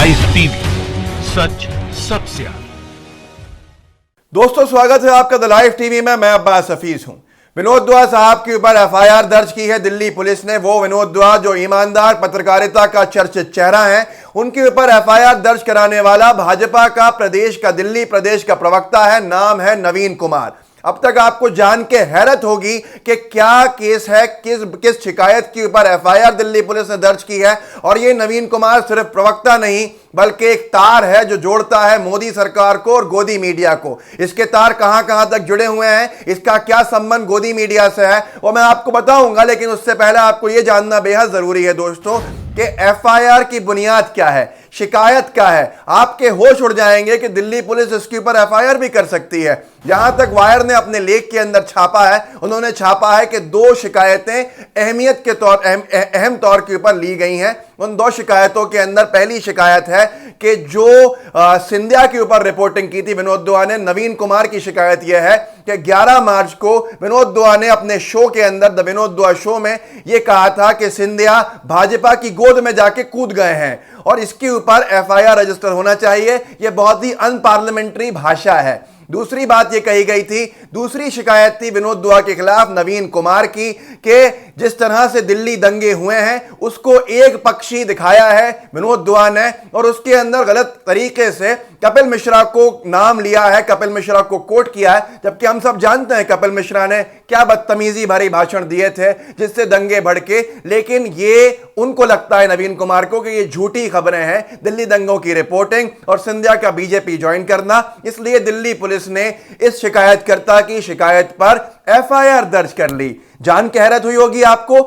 Live TV, सच सबसे आगे। दोस्तों, स्वागत है आपका द लाइव टीवी में। मैं अब्बास हफीज हूं। विनोद दुआ साहब के ऊपर एफआईआर दर्ज की है दिल्ली पुलिस ने। वो विनोद दुआ जो ईमानदार पत्रकारिता का चर्चित चेहरा है, उनके ऊपर एफआईआर दर्ज कराने वाला भाजपा का प्रदेश का दिल्ली प्रदेश का प्रवक्ता है। नाम है नवीन कुमार। अब तक आपको जान के हैरत होगी कि क्या केस है, किस शिकायत के ऊपर एफआईआर दिल्ली पुलिस ने दर्ज की है। और ये नवीन कुमार सिर्फ प्रवक्ता नहीं बल्कि एक तार है जो जोड़ता है मोदी सरकार को और गोदी मीडिया को। इसके तार कहां कहां तक जुड़े हुए हैं, इसका क्या संबंध गोदी मीडिया से है, वो मैं आपको बताऊंगा। लेकिन उससे पहले आपको यह जानना बेहद जरूरी है दोस्तों कि एफआईआर की बुनियाद क्या है, शिकायत क्या है। आपके होश उड़ जाएंगे कि दिल्ली पुलिस इसके ऊपर एफआईआर भी कर सकती है। जहां तक वायर ने अपने लेख के अंदर छापा है, उन्होंने छापा है कि दो शिकायतें अहम तौर के ऊपर ली गई हैं। उन दो शिकायतों के अंदर पहली शिकायत है कि जो सिंधिया के ऊपर रिपोर्टिंग की थी विनोद दुआ ने। नवीन कुमार की शिकायत यह है कि 11 मार्च को विनोद दुआ ने अपने शो के अंदर द विनोद दुआ शो में यह कहा था कि सिंधिया भाजपा की गोद में जाके कूद गए हैं और इसके ऊपर एफआईआर रजिस्टर होना चाहिए। यह बहुत ही अनपार्लियामेंट्री भाषा है। दूसरी बात यह कही गई थी, दूसरी शिकायत थी विनोद दुआ के खिलाफ नवीन कुमार की कि जिस तरह से दिल्ली दंगे हुए हैं उसको एक पक्षी दिखाया है विनोद दुआ ने और उसके अंदर गलत तरीके से कपिल मिश्रा को नाम लिया है, कपिल मिश्रा को कोट किया है। जबकि हम सब जानते हैं कपिल मिश्रा ने क्या बदतमीजी भरे भाषण दिए थे जिससे दंगे भड़के। लेकिन ये उनको लगता है नवीन कुमार को कि ये झूठी खबरें हैं, दिल्ली दंगों की रिपोर्टिंग और सिंधिया का बीजेपी ज्वाइन करना। इसलिए दिल्ली पुलिस ने इस शिकायतकर्ता की शिकायत पर एफआईआर दर्ज कर ली। जान के हैरत हुई होगी आपको,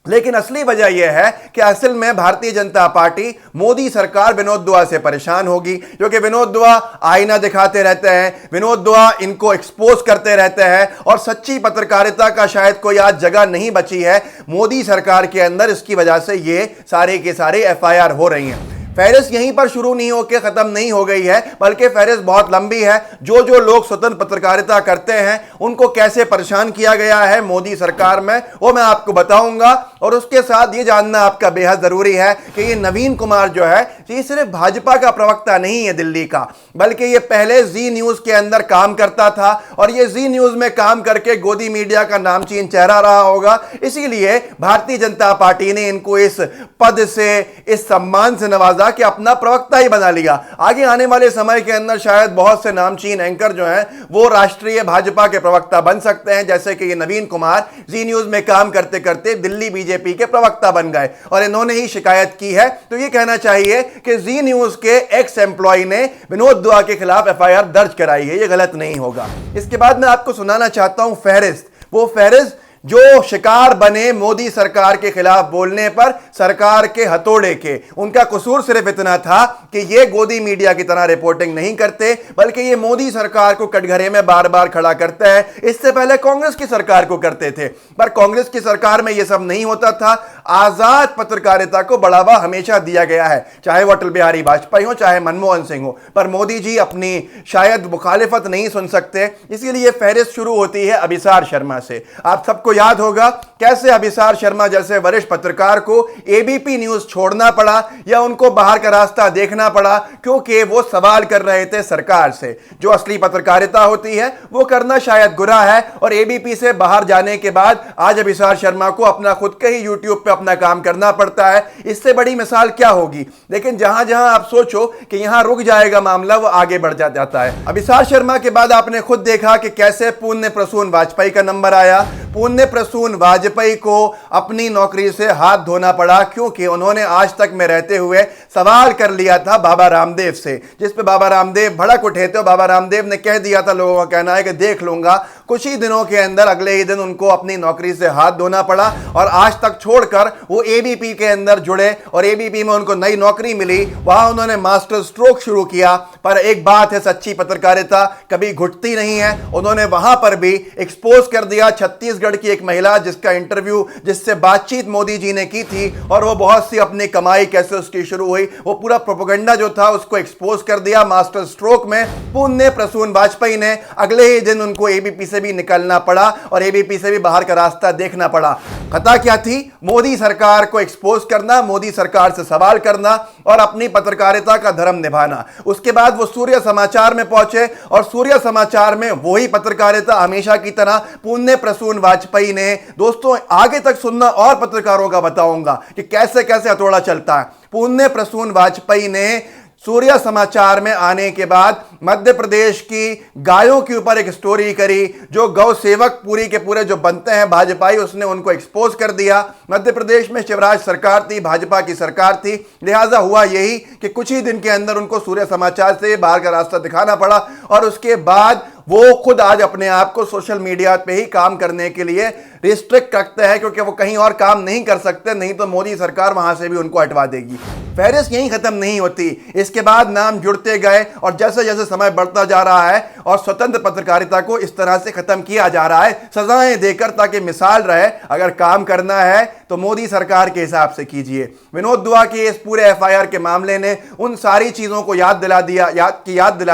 लेकिन असली वजह यह है कि असल में भारतीय जनता पार्टी मोदी सरकार विनोद दुआ से परेशान होगी, क्योंकि विनोद दुआ आईना दिखाते रहते हैं, विनोद दुआ इनको एक्सपोज करते रहते हैं और सच्ची पत्रकारिता का शायद कोई आज जगह नहीं बची है मोदी सरकार के अंदर। इसकी वजह से ये सारे के सारे एफआईआर हो रही हैं। फहरिस्त यहीं पर शुरू नहीं होकर खत्म नहीं हो गई है, बल्कि फहरिस्त बहुत लंबी है। जो लोग स्वतंत्र पत्रकारिता करते हैं उनको कैसे परेशान किया गया है मोदी सरकार में, वो मैं आपको बताऊंगा। और उसके साथ ये जानना आपका बेहद जरूरी है कि ये नवीन कुमार जो है ये सिर्फ भाजपा का प्रवक्ता नहीं है दिल्ली का, बल्कि ये पहले जी न्यूज के अंदर काम करता था और ये जी न्यूज में काम करके गोदी मीडिया का नामचीन चेहरा रहा होगा। इसीलिए भारतीय जनता पार्टी ने इनको इस पद से, इस सम्मान से नवाजा कि अपना प्रवक्ता ही बना लिया। आगे आने वाले समय के अंदर शायद बहुत से नामचीन एंकर जो हैं वो राष्ट्रीय भाजपा के प्रवक्ता बन सकते हैं, जैसे कि ये नवीन कुमार जी न्यूज में काम करते करते दिल्ली बीजेपी के प्रवक्ता बन गए और इन्होंने ही शिकायत की है। तो ये कहना चाहिए कि जी न्यूज के एक्स एम्प्लॉय ने विनोद दुआ के खिलाफ एफआईआर दर्ज कराई है। ये गलत नहीं होगा। इसके बाद मैं आपको सुनाना चाहता हूं फहरिस्त, वो फहरिस्त जो शिकार बने मोदी सरकार के खिलाफ बोलने पर सरकार के हथौड़े के। उनका कसूर सिर्फ इतना था कि ये गोदी मीडिया की तरह रिपोर्टिंग नहीं करते, बल्कि ये मोदी सरकार को कटघरे में बार बार खड़ा करते हैं। इससे पहले कांग्रेस की सरकार को करते थे, पर कांग्रेस की सरकार में यह सब नहीं होता था। आजाद पत्रकारिता को बढ़ावा हमेशा दिया गया है, चाहे वो अटल बिहारी वाजपेयी हो चाहे मनमोहन सिंह हो। पर मोदी जी अपनी शायद मुखालिफत नहीं सुन सकते, इसीलिए फहरिस्त शुरू होती है अभिसार शर्मा से। आप सबको याद होगा कैसे अभिसार शर्मा जैसे वरिष्ठ पत्रकार को एबीपी न्यूज छोड़ना पड़ा या उनको बाहर का रास्ता देखना पड़ा, क्योंकि वो सवाल कर रहे थे सरकार से। जो असली पत्रकारिता होती है वो करना शायद गुनाह है और एबीपी से बाहर जाने के बाद आज अभिसार शर्मा को अपना खुद के ही यूट्यूब पे अपना काम करना पड़ता है। इससे बड़ी मिसाल क्या होगी। लेकिन जहां जहां आप सोचो कि यहां रुक जाएगा मामला, वो आगे बढ़ जाता है। अभिसार शर्मा के बाद आपने खुद देखा कि कैसे पुण्य प्रसून वाजपेयी का नंबर आया। पुण्य प्रसून वाजपेयी को अपनी नौकरी से हाथ धोना पड़ा, क्योंकि उन्होंने आज तक में रहते हुए सवाल कर लिया था बाबा रामदेव से, जिस पे बाबा रामदेव भड़क उठे थे। बाबा रामदेव ने कह दिया था, लोगों का कहना है कि देख लूंगा। कुछ ही दिनों के अंदर अगले ही दिन उनको अपनी नौकरी से हाथ धोना पड़ा और आज तक छोड़कर वो एबीपी के अंदर जुड़े और एबीपी में उनको नई नौकरी मिली। वहां उन्होंने मास्टर स्ट्रोक शुरू किया। पर एक बात है, सच्ची पत्रकारिता कभी घुटती नहीं है। उन्होंने वहां पर भी एक्सपोज कर दिया छत्तीसगढ़ की एक महिला जिसका इंटरव्यू, जिससे बातचीत मोदी जी ने की थी और वो बहुत सी अपनी कमाई कैसे उसकी शुरू हुई, वो पूरा प्रोपेगेंडा जो था उसको एक्सपोज कर दिया। मास्टर स्ट्रोक में पुण्य प्रसून वाजपेयी ने अगले ही दिन उनको एबीपी से से भी निकलना पड़ा और एबीपी से भी बाहर का रास्ता देखना पड़ा। खता क्या थी? मोदी सरकार को एक्सपोज करना, मोदी सरकार से सवाल करना और अपनी पत्रकारिता का धर्म निभाना। उसके बाद वो सूर्य समाचार में पहुंचे और सूर्य समाचार में वही पत्रकारिता हमेशा की तरह पुण्य प्रसून वाजपेयी ने, दोस्तों आगे तक सुनना और पत्रकारों का बताऊंगा कि कैसे कैसे हथौड़ा चलता है। पुण्य प्रसून वाजपेयी ने सूर्य समाचार में आने के बाद मध्य प्रदेश की गायों के ऊपर एक स्टोरी करी। जो गौ सेवक पूरी के पूरे जो बनते हैं भाजपाई, उसने उनको एक्सपोज कर दिया। मध्य प्रदेश में शिवराज सरकार थी, भाजपा की सरकार थी, लिहाजा हुआ यही कि कुछ ही दिन के अंदर उनको सूर्य समाचार से बाहर का रास्ता दिखाना पड़ा और उसके बाद वो खुद आज अपने आप को सोशल मीडिया पे ही काम करने के लिए रिस्ट्रिक्ट रखते हैं, क्योंकि वो कहीं और काम नहीं कर सकते, नहीं तो मोदी सरकार वहां से भी उनको हटवा देगी। फहरिस्त यहीं खत्म नहीं होती, इसके बाद नाम जुड़ते गए और जैसे जैसे समय बढ़ता जा रहा है और स्वतंत्र पत्रकारिता को इस तरह से खत्म किया जा रहा है, सजाएं देकर, ताकि मिसाल रहे। अगर काम करना है तो मोदी सरकार के हिसाब से कीजिए। विनोद दुआ के इस पूरे एफआईआर के मामले ने उन सारी चीजों को याद दिला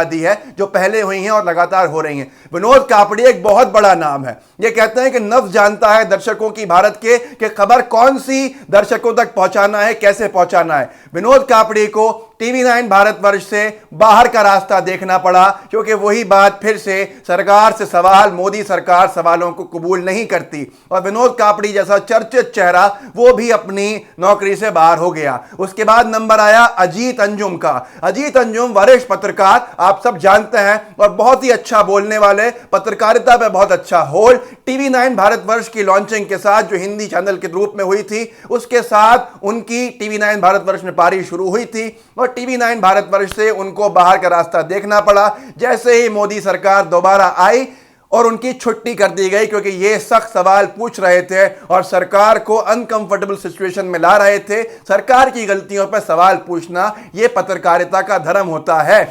दी है जो पहले हुई हैं और लगातार हो रही हैं। विनोद कापड़ी एक बहुत बड़ा नाम है। ये कहते हैं कि नफ्स जानता है दर्शकों की भारत के कि खबर कौन सी दर्शकों तक पहुंचाना है, कैसे पहुंचाना है। विनोद कापड़ी को टीवी 9 भारतवर्ष से बाहर का रास्ता देखना पड़ा, क्योंकि वही बात फिर से सरकार से सवाल, मोदी सरकार सवालों को कबूल नहीं करती और विनोद कापड़ी जैसा चर्चित चेहरा वो भी अपनी नौकरी से बाहर हो गया। उसके बाद नंबर आया अजीत अंजुम का। अजीत अंजुम वरिष्ठ पत्रकार, आप सब जानते हैं, और बहुत ही अच्छा बोलने वाले, पत्रकारिता पे बहुत अच्छा होल्ड। टीवी 9 भारतवर्ष की लॉन्चिंग के साथ, जो हिंदी चैनल के रूप में हुई थी, उसके साथ उनकी टीवी 9 भारतवर्ष में पारी शुरू हुई थी और टीवी 9 भारतवर्ष से उनको बाहर का रास्ता देखना पड़ा। जैसे ही मोदी सरकार दोबारा आई और उनकी छुट्टी कर दी गई, क्योंकि ये सख्त सवाल पूछ रहे थे और सरकार को अनकंफर्टेबल सिचुएशन में ला रहे थे। सरकार की गलतियों पर सवाल पूछना ये पत्रकारिता का धर्म होता है।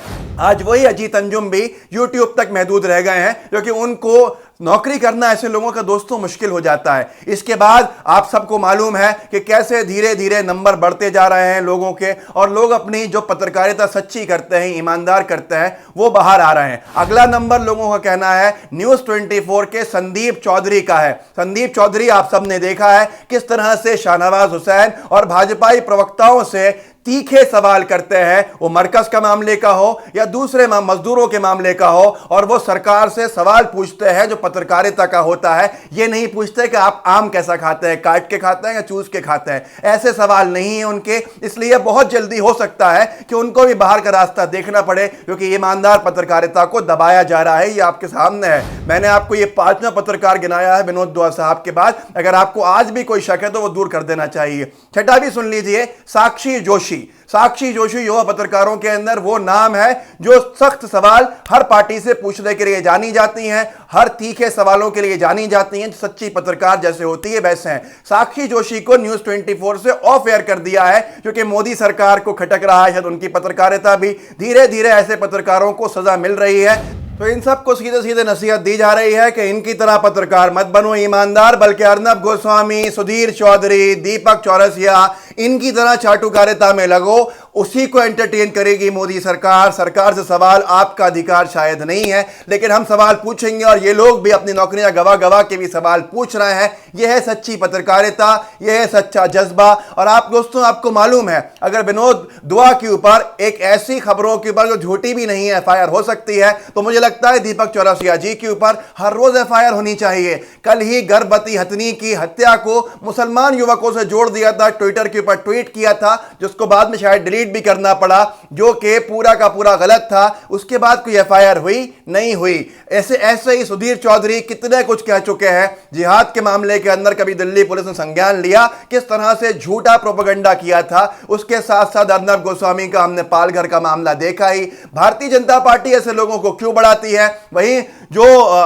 आज वही अजीत अंजुम भी यूट्यूब तक महदूद रह गए हैं, क्योंकि उनको नौकरी करना ऐसे लोगों का, दोस्तों, मुश्किल हो जाता है। इसके बाद आप सबको मालूम है कि कैसे धीरे धीरे नंबर बढ़ते जा रहे हैं लोगों के, और लोग अपनी जो पत्रकारिता सच्ची करते हैं, ईमानदार करते हैं, वो बाहर आ रहे हैं। अगला नंबर लोगों का कहना है न्यूज़ 24 के संदीप चौधरी का है। संदीप चौधरी, आप सबने देखा है किस तरह से शाहनवाज हुसैन और भाजपाई प्रवक्ताओं से तीखे सवाल करते हैं, वो मरकज का मामले का हो या दूसरे मजदूरों के मामले का हो, और वो सरकार से सवाल पूछते हैं जो पत्रकारिता का होता है। ये नहीं पूछते कि आप आम कैसा खाते हैं, काट के खाते हैं या चूस के खाते हैं, ऐसे सवाल नहीं है उनके। इसलिए बहुत जल्दी हो सकता है कि उनको भी बाहर का रास्ता देखना पड़े, क्योंकि ईमानदार पत्रकारिता को दबाया जा रहा है। ये आपके सामने है। मैंने आपको ये 5वां पत्रकार गिनाया है विनोद दुआ साहब के बाद। अगर आपको आज भी कोई शक है तो वो दूर कर देना चाहिए। छठा भी सुन लीजिए, साक्षी जोशी। साक्षी जोशी युवा पत्रकारों के अंदर वो नाम है जो सख्त सवाल हर पार्टी से पूछने के लिए जानी जाती हैं, हर तीखे सवालों के लिए जानी जाती हैं, सच्ची पत्रकार जैसे होती है वैसे हैं। साक्षी जोशी को न्यूज़ 24 से ऑफ एयर कर दिया है, क्योंकि मोदी सरकार को खटक रहा है शायद उनकी पत्रकारिता भी। धीरे धीरे ऐसे पत्रकारों को सजा मिल रही है। तो इन सबको सीधे सीधे नसीहत दी जा रही है कि इनकी तरह पत्रकार मत बनो ईमानदार, बल्कि अर्नब गोस्वामी, सुधीर चौधरी, दीपक चौरसिया, इनकी तरह चाटुकारिता में लगो। उसी को एंटरटेन करेगी मोदी सरकार। सरकार से सवाल आपका अधिकार शायद नहीं है, लेकिन हम सवाल पूछेंगे और ये लोग भी अपनी नौकरियां गवा गवा के भी सवाल पूछ रहे हैं। यह है सच्ची पत्रकारिता, यह है सच्चा जज्बा। और आप दोस्तों, आपको मालूम है, अगर विनोद दुआ के ऊपर एक ऐसी खबरों के ऊपर जो झूठी भी नहीं है एफआईआर हो सकती है, तो मुझे लगता है दीपक चौरसिया जी के ऊपर हर रोज एफआईआर होनी चाहिए। कल ही गर्भवती हथनी की हत्या को मुसलमान युवकों से जोड़ दिया था, ट्विटर के ऊपर ट्वीट किया था, जिसको बाद में शायद डिलीट भी करना पड़ा, जो कि पूरा का पूरा गलत था। उसके बाद कोई एफआईआर हुई नहीं हुई। ऐसे ही सुधीर चौधरी कितने कुछ कह चुके हैं। जिहाद के मामले के अंदर कभी दिल्ली पुलिस ने संज्ञान लिया, किस तरह से झूठा प्रोपेगेंडा किया था। उसके साथ साथ अर्नब गोस्वामी का हमने पालघर का मामला देखा ही। भारतीय जनता पार्टी ऐसे लोगों को क्यों बढ़ाती है? वहीं जो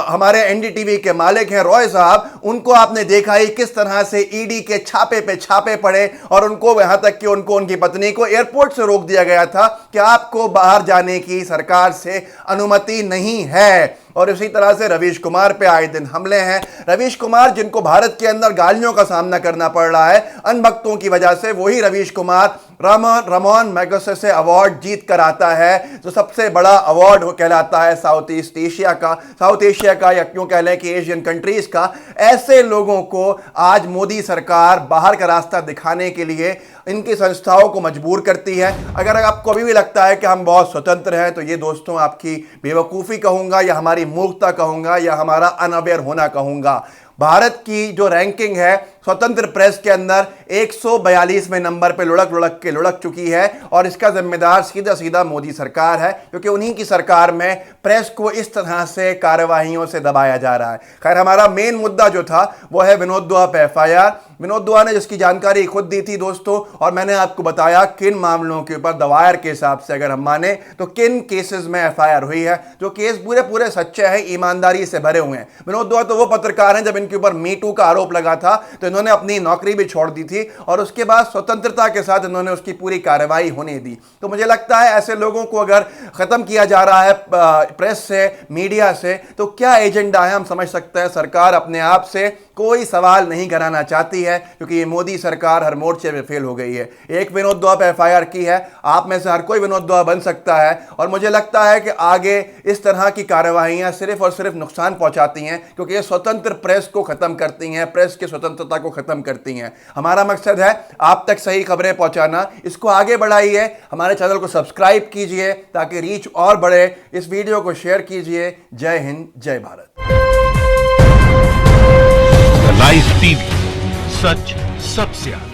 हमारे एनडीटीवी के मालिक हैं रॉय साहब, उनको आपने देखा ही किस तरह से ईडी के छापे पे छापे पड़े और उनको यहां तक कि उनको, उनकी पत्नी को एयरपोर्ट से रोक दिया गया था कि आपको बाहर जाने की सरकार से अनुमति नहीं है। और इसी तरह से रवीश कुमार पे आए दिन हमले हैं। रवीश कुमार जिनको भारत के अंदर गालियों का सामना करना पड़ रहा है अनभक्तों की वजह से, वही Ravish Kumar Ramon Magsaysay award जीत कर आता है, जो सबसे बड़ा अवार्ड कहलाता है साउथ एशिया का या क्यों कह लें कि एशियन कंट्रीज का। ऐसे लोगों को आज मोदी सरकार बाहर का रास्ता दिखाने के लिए इनकी संस्थाओं को मजबूर करती है। अगर आपको अभी भी लगता है कि हम बहुत स्वतंत्र हैं तो ये दोस्तों आपकी बेवकूफ़ी कहूँगा या हमारी मूर्खता कहूँगा या हमारा अनअवेयर होना कहूँगा। भारत की जो रैंकिंग है स्वतंत्र प्रेस के अंदर 142वें नंबर पे लुढ़क चुकी है और इसका जिम्मेदार सीधा मोदी सरकार है, क्योंकि उन्हीं की सरकार में प्रेस को इस तरह से कार्यवाहियों से दबाया जा रहा है। खैर, हमारा मेन मुद्दा जो था वो है विनोद दुआ पे एफआईआर। विनोद दुआ ने जिसकी जानकारी खुद दी थी दोस्तों, और मैंने आपको बताया किन मामलों के ऊपर दवायर के हिसाब से अगर हम माने तो किन केसेस में एफआईआर हुई है, जो केस पूरे सच्चे हैं, ईमानदारी से भरे हुए हैं। विनोद दुआ तो वो पत्रकार हैं जब इनके ऊपर मी टू का आरोप लगा था तो इन्होंने अपनी नौकरी भी छोड़ दी थी और उसके बाद स्वतंत्रता के साथ इन्होंने उसकी पूरी कार्रवाई होने दी। तो मुझे लगता है ऐसे लोगों को अगर खत्म किया जा रहा है प्रेस से, मीडिया से, तो क्या एजेंडा है हम समझ सकते हैं। सरकार अपने आप से कोई सवाल नहीं कराना चाहती है क्योंकि ये मोदी सरकार हर मोर्चे पे फेल हो गई है। एक विनोद दुआ पे एफआईआर की है, आप में से हर कोई विनोद दुआ बन सकता है और मुझे लगता है कि आगे इस तरह की कार्यवाहियां सिर्फ और सिर्फ नुकसान पहुंचाती हैं, क्योंकि ये स्वतंत्र प्रेस को खत्म करती हैं, प्रेस की स्वतंत्रता को खत्म करती हैं। हमारा मकसद है आप तक सही खबरें पहुंचाना, इसको आगे बढ़ाइए, हमारे चैनल को सब्सक्राइब कीजिए ताकि रीच और बढ़े, इस वीडियो को शेयर कीजिए। जय हिंद, जय भारत। लाइव टीवी, सच सबसे आगे।